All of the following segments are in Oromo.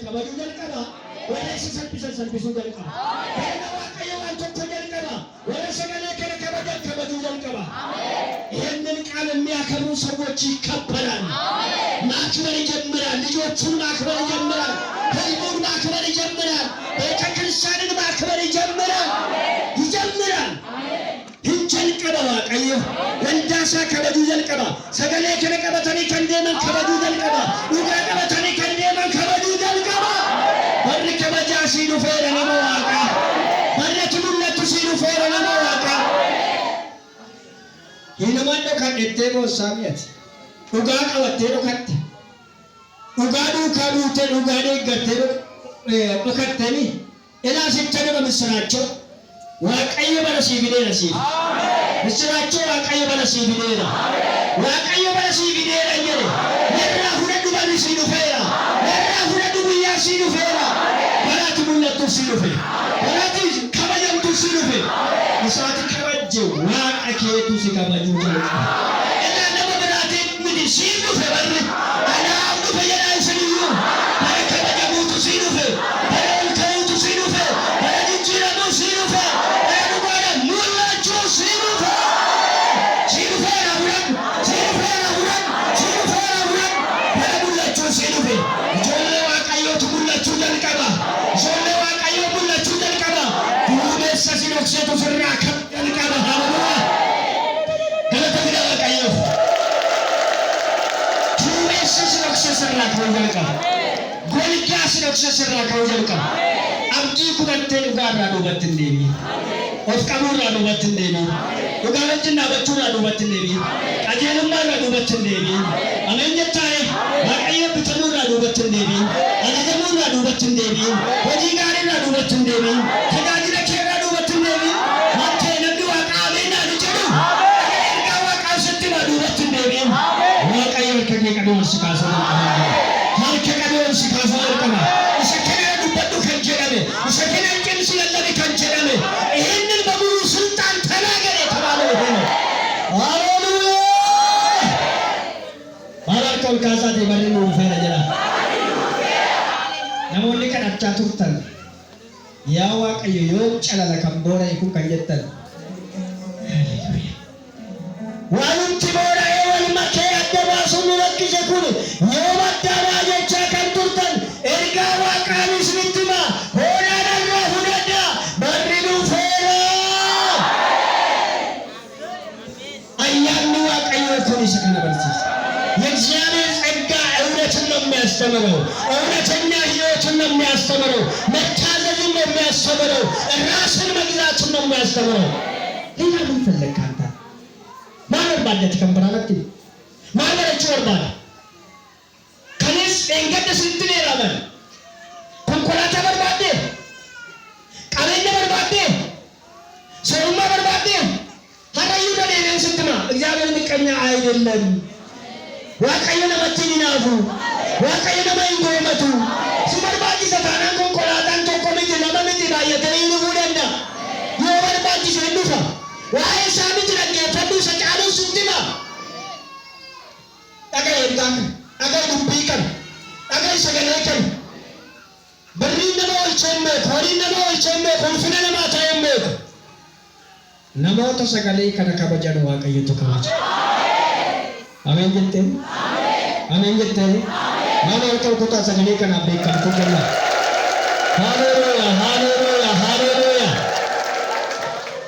kabaju jalqaba wala isa salphisu jalqaba kana waaqayyo waan tokko jalqaba wala sagalee kana kabaju jalqaba ይህንን ቃል የሚያከብሩ ሰዎች ይከበራል ማክበር ይጀምራል ልጆቹን ማክበር ይጀምራል ህዝቡን ማክበር ይጀምራል ቤተክርስቲያንን ማክበር ይጀምራል jalqaba waaqayyo wandaasa kabaju jalqaba sagalee kana qabatanii kan deeman kabaju jalqaba dhugaa qabatanii kan deeman kabaju jalqaba warri kabajaa sii dhufeera nama waaqa warri mul'atu sii dhufeera nama waaqa hiinamaan dhokadhettee boossaa miyati dhugaa qabattee dhokatte dhugaa duukaa buutee dhugaa deeggartee dhokattanii ilaa sitta nama misiraachoo waaqayyo bara sii fideera sii misiraachoo waaqayyo bara sii fideera waaqayyo bara sii fideera jedhe narraa fudhadhu barri sii dhufeera narraa fudhadhu guyyaa sii dhufeera baraati mul'attu sii dhufe baraati kabajamtu sii dhufe isaati kabajje waaqa keetu si kabajuu jalqaba ilaa nama biraati miti sii dhufe barri anaaf dhufe jedhaa isiniyyuu bara kabajamuutu sii dhufe bara olka'uutu sii dhufe bara jijjiiramuu sii dhufe Setu serahkan dan kalah Allah. Kalau tak tidak kayu. Tulis serah kau jalkan. Golika serah kau jalkan. Abdi kudat tegara do batin dewi. Of kamura do batin dewi. Ugaran jinna batura do batin dewi. Ajelum mara do batin dewi. Amenya tay. Makaya bitamura do batin dewi. Ajamura do batin dewi. Wajigari do batin dewi. Tagaji kadon sikasa har ke kadon sikasa kama isakene dubaddu kan jedame isakene kensi yalla kan jedame ihinnin baburu sultan tanagare tabalo hono haleluya barakal kaza de barinu fera jara namonni kan acha turtan ya waaqayyo yo calala kan bora iku kan jettan walum tibora ewal makke adaba sunura kisekuni yoma daraja chakan turtan erga waqani smittima hora darra hudada barridu fera ayyanni waqayyo kuni sakana barsis የእግዚአብሔር ጸጋ እውነትን ነው የሚያስተምረው እውነተኛ ህይወትን ነው የሚያስተምረው መታዘዝን ነው የሚያስተምረው ራስን መግዛትን ነው የሚያስተምረው ሌላ ምን ፈለክ አንተ ማነው ባለት ከንበራለት ማነው ወርባዳ ከነስ እንገደ ስንትኔ raman ኮንኮላታ በርባዴ ቃለኛ በርባዴ ሰውማ በርባዴ ሀራዩ ደኔን ስትማ እግዚአብሔር ምቀኛ አይደለም ዋቀየ ለማቲኒ ናፉ ዋቀየ ለማይንጎመቱ ሲበርባጂ ሰታና ኮንኮላታን ተቆመኝ ለማመት ባየተኝ ይሁንና የበርባጂ ሲንዱፋ ዋይ ሳምት ለገፈዱ ሰጫሉ ስትማ አገር ይጣን አገር ዱቢከን አገር ሰገነከን በሪነማ ወልቸመ ኮሪነማ ወልቸመ ኮንፍነ ለማታየመ ነሞተ ሰገሌ ከነከበጀን ዋቀየቱ ከማች አሜን ጀቴ አሜን ጀቴ ማነው ተልኩታ ሰገሌ ከና በከም ኩገላ ሃሌሉያ ሃሌሉያ ሃሌሉያ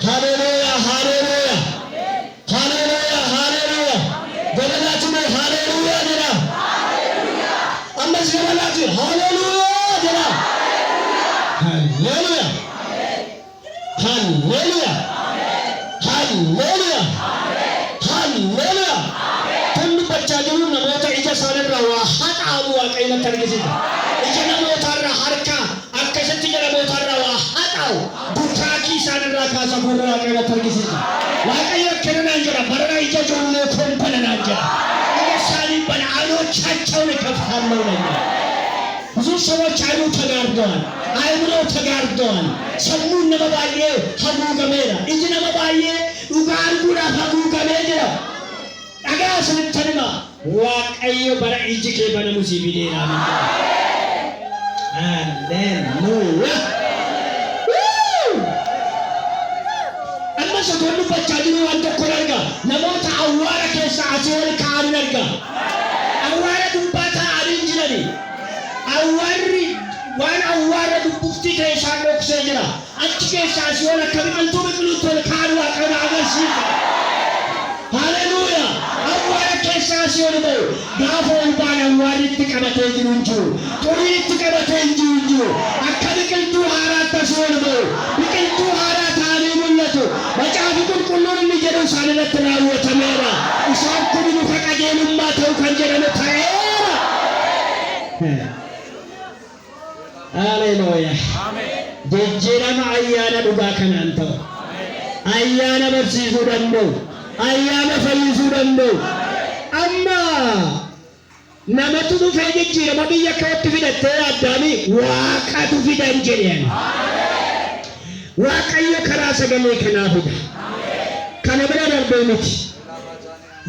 ሃሌሉያ ሃሌሉያ ሃሌሉያ ሃሌሉያ በለላቱ ሃሌሉያ ደራ ሃሌሉያ አመስ በለላቱ ሃሌሉያ ደራ ሃሌሉያ ሃሌሉያ ሃሌሉያ ሃሌሉያ ሁሉ በቻጁን ነሞተ ኢጀሳነራ ወሐጣሙ ዋቀይነ ተርግሲታ ኢጀና ሞታራ ሐርካ አከሰት ኢጀና ሞታራ ወሐጣው ቡታኪ ሳነራ ካሰፈራ ዋቀይነ ተርግሲታ ዋቀየ ከነና እንጀራ በረና ኢጀጆን ኮምፐለና እንጀራ ለሳሊ በልዓሎቻቸውን ከፍታለው ነው ብዙ ሰዎች አይኑ ተጋርደዋል አይምሮ ተጋርደዋል ሰሙ ነመባዬ ሀቡ ገሜራ እንጂ ነመባዬ ኡጋር ጉራ ሀቡ ገሜራ አጋ ስንተንማ ዋቀየ በራ ኢጅኬ በነሙሲ ቢሌና Hallelujah. Amma sotoonni bachaa jiru waan tokko arga. Namoota awwaara keessa asii ol ka'anii arga. Awwaara dubbaa taa'anii jirani. Awwaarri waan awwaara dubbufti keessaa dhoksee jira. Achi keessa asii ol akka biqiltuu biqiluutti ol ka'anii Waaqayyo agarsiisa. Hallelujah. Awwaara keessa asii ol ba'u. Gaafa ol ba'an awwaarri itti qabatee jiru hin jiru. Xurii itti qabatee hin jiru. Akka biqiltuu haaraatti asii ol ba'u. Biqiltuu haaraa ta'anii mul'atu. Macaafi qulqulluun inni jedhu isaan irratti raawwatameera. Isaan kun muka qajeelummaa ta'u kan jedhamu ta'eera. Hallelujah. Jijjiirama ayyaana dhugaa kanaan ta'u. Ayyaana barsiisuu danda'u. Ayyaana fayyisuu danda'u. Amma namatu dhufee jijjiirama biyya kootti fidattee Addaami Waaqatu fidan jedheen. Waaqayyo karaa sagalee kanaa fida. Kana bira darbee miti.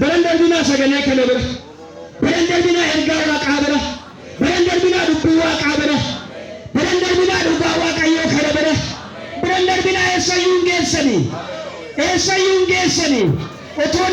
Biran darbinaa sagalee kana bira. Biran darbinaa ergaa Waaqaa bira. Biran darbinaa dubbii Waaqaa bira. Biran darbinaa dhugaa Waaqayyo kana bira. Biran darbinaa eessayyuu hin geessanii. Eessayyuu hin geessanii. Otoo